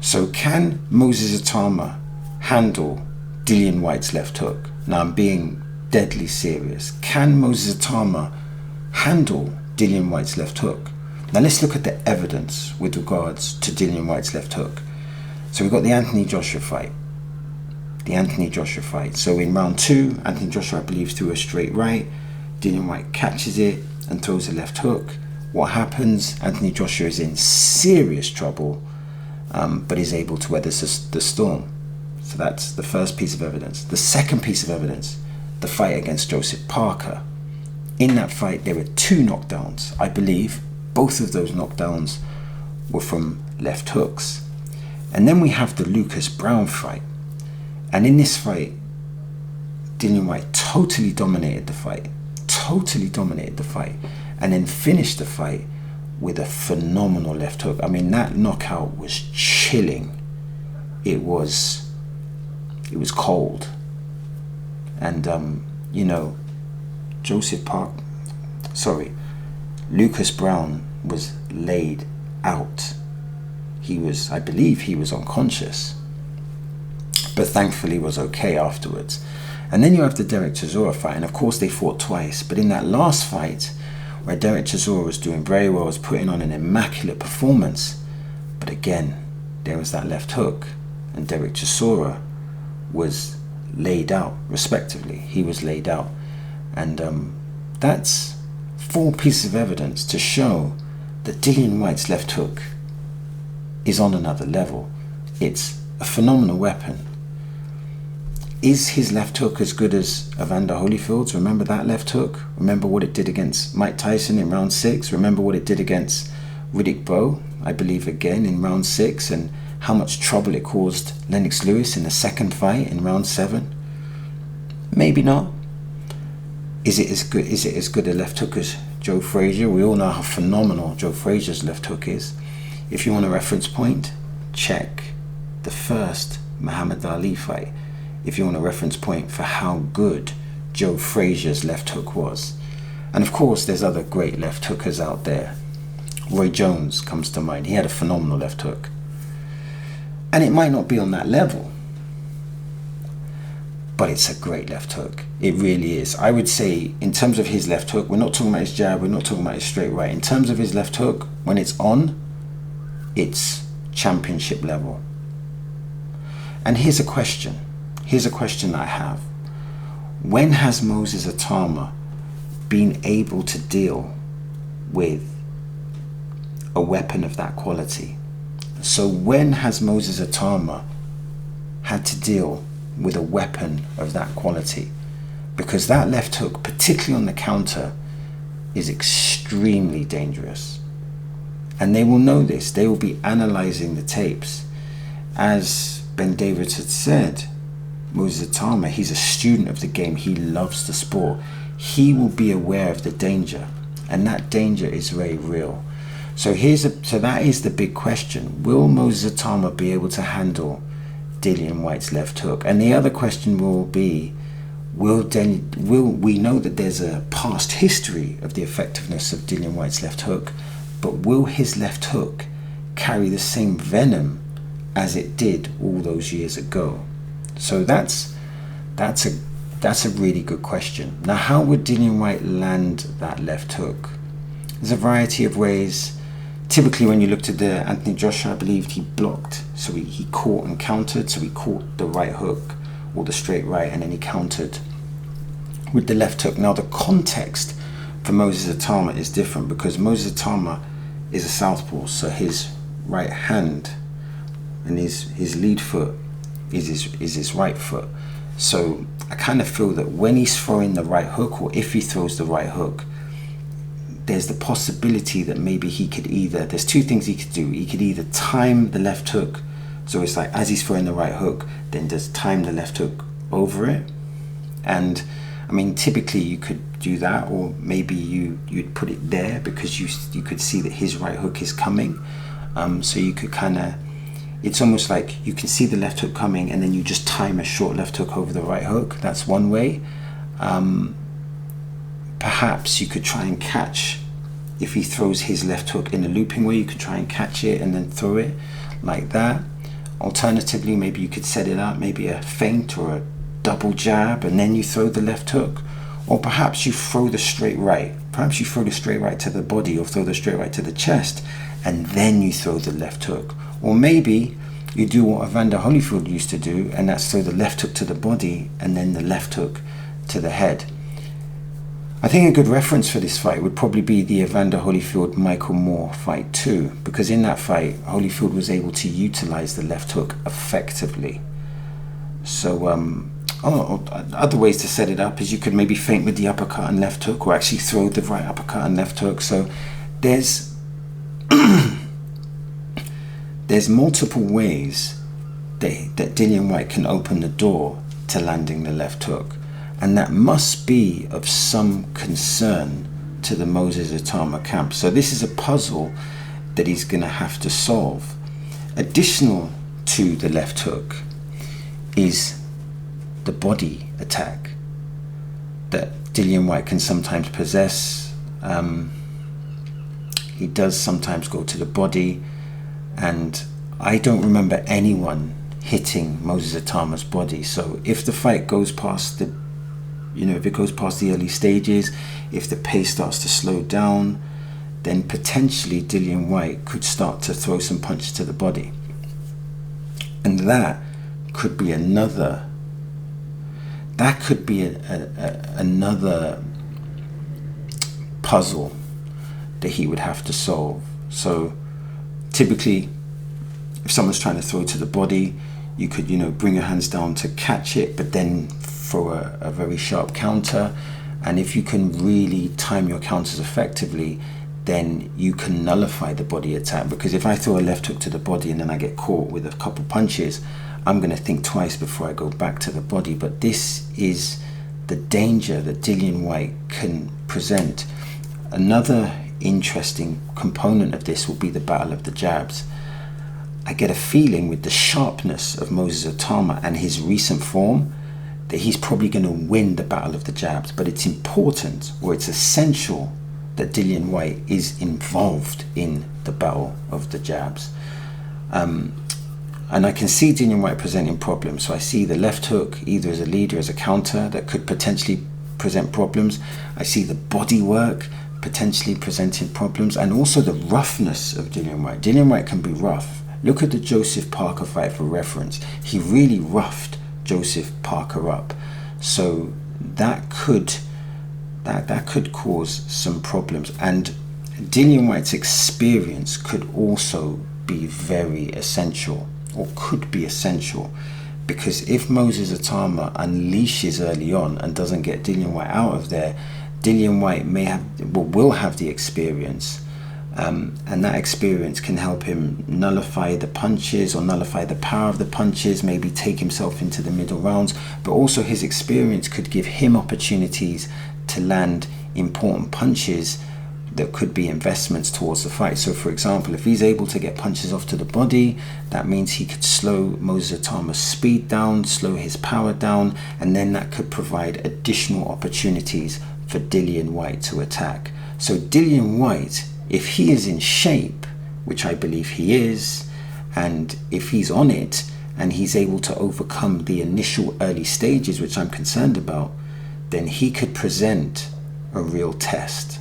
So can Moses Ituama handle Dillian Whyte's left hook? Now I'm being deadly serious. Can Moses Ituama handle Dillian Whyte's left hook? Now let's look at the evidence with regards to Dillian Whyte's left hook. So we've got the Anthony Joshua fight. So in round 2, Anthony Joshua, I believe, threw a straight right. Dillian Whyte catches it and throws a left hook. What happens? Anthony Joshua is in serious trouble, but is able to weather the storm. So that's the first piece of evidence. The second piece of evidence, the fight against Joseph Parker. In that fight, there were 2 knockdowns. I believe both of those knockdowns were from left hooks. And then we have the Lucas Brown fight. And in this fight, Dillian Whyte totally dominated the fight, and then finished the fight with a phenomenal left hook. I mean, that knockout was chilling. It was cold. And, Lucas Brown was laid out. I believe he was unconscious, but thankfully was okay afterwards. And then you have the Derek Chisora fight, and of course they fought twice, but in that last fight, where Derek Chisora was doing very well, was putting on an immaculate performance, but again, there was that left hook, and Derek Chisora was laid out, respectively. He was laid out. And that's 4 pieces of evidence to show that Dillian Whyte's left hook is on another level. It's a phenomenal weapon. Is his left hook as good as Evander Holyfield's? Remember that left hook? Remember what it did against Mike Tyson in round 6? Remember what it did against Riddick Bowe, I believe, again in round 6, and how much trouble it caused Lennox Lewis in the second fight in round 7? Maybe not. Is it as good a left hook as Joe Frazier? We all know how phenomenal Joe Frazier's left hook is. If you want a reference point, check the first Muhammad Ali fight. If you want a reference point for how good Joe Frazier's left hook was. And of course, there's other great left hookers out there. Roy Jones comes to mind. He had a phenomenal left hook. And it might not be on that level, but it's a great left hook. It really is. I would say, in terms of his left hook, we're not talking about his jab, we're not talking about his straight right. In terms of his left hook, when it's on, it's championship level. And here's a question that I have. When has Moses Ituama been able to deal with a weapon of that quality? So when has Moses Ituama had to deal with a weapon of that quality? Because that left hook, particularly on the counter, is extremely dangerous. And they will know this. They will be analyzing the tapes. As Ben Davids had said, Moses Ituama, he's a student of the game. He loves the sport. He will be aware of the danger, and that danger is very real. So that is the big question. Will Moses Ituama be able to handle Dillian Whyte's left hook? And the other question will be, will we know that there's a past history of the effectiveness of Dillian Whyte's left hook, but will his left hook carry the same venom as it did all those years ago? So that's a really good question. Now, how would Dillian Whyte land that left hook? There's a variety of ways. Typically, when you looked at the Anthony Joshua, I believed he blocked. So he caught and countered. So he caught the right hook or the straight right, and then he countered with the left hook. Now, the context for Moses Ituama is different, because Moses Ituama is a southpaw. So his right hand and his lead foot is his right foot. So I kind of feel that when he's throwing the right hook, or if he throws the right hook, there's the possibility that maybe there's 2 things he could do. He could either time the left hook, so it's like as he's throwing the right hook, then just time the left hook over it. And I mean, typically you could do that, or maybe you'd put it there because you could see that his right hook is coming. So you could it's almost like you can see the left hook coming, and then you just time a short left hook over the right hook. That's one way. Perhaps you could try and catch, if he throws his left hook in a looping way, you could try and catch it and then throw it like that. Alternatively, maybe you could set it up, maybe a feint or a double jab, and then you throw the left hook. Or perhaps you throw the straight right. Perhaps you throw the straight right to the body, or throw the straight right to the chest, and then you throw the left hook. Or maybe you do what Evander Holyfield used to do, and that's throw the left hook to the body and then the left hook to the head. I think a good reference for this fight would probably be the Evander Holyfield-Michael Moore fight too, because in that fight, Holyfield was able to utilize the left hook effectively. So, other ways to set it up is you could maybe feint with the uppercut and left hook, or actually throw the right uppercut and left hook. So there's there's multiple ways that Dillian Whyte can open the door to landing the left hook. And that must be of some concern to the Moses Ituama camp. So this is a puzzle that he's going to have to solve. Additional to the left hook is the body attack that Dillian Whyte can sometimes possess. He does sometimes go to the body, and I don't remember anyone hitting Moses Ituama's body. So if the fight goes past the if it goes past the early stages, if the pace starts to slow down, then potentially Dillian Whyte could start to throw some punches to the body. And that could be another puzzle that he would have to solve. So typically, if someone's trying to throw to the body, you could, bring your hands down to catch it, but then throw a very sharp counter. And if you can really time your counters effectively, then you can nullify the body attack. Because if I throw a left hook to the body and then I get caught with a couple punches, I'm going to think twice before I go back to the body. But this is the danger that Dillian Whyte can present. Another interesting component of this will be the battle of the jabs. I get a feeling with the sharpness of Moses Ituama and his recent form that he's probably going to win the battle of the jabs. But it's important, or it's essential, that Dillian Whyte is involved in the battle of the jabs. And I can see Dillian Whyte presenting problems. So I see the left hook either as a lead or as a counter that could potentially present problems. I see the body work potentially presenting problems, and also the roughness of Dillian Whyte. Dillian Whyte can be rough. Look at the Joseph Parker fight for reference. He really roughed Joseph Parker up. So that could cause some problems. And Dillian Whyte's experience could also be very essential, or could be essential, because if Moses Ituama unleashes early on and doesn't get Dillian Whyte out of there, Dillian Whyte will have the experience, and that experience can help him nullify the punches or nullify the power of the punches, maybe take himself into the middle rounds. But also his experience could give him opportunities to land important punches that could be investments towards the fight. So for example, if he's able to get punches off to the body, that means he could slow Moses Ituama's speed down, slow his power down, and then that could provide additional opportunities for Dillian Whyte to attack. So Dillian Whyte, if he is in shape, which I believe he is, and if he's on it and he's able to overcome the initial early stages, which I'm concerned about, then he could present a real test.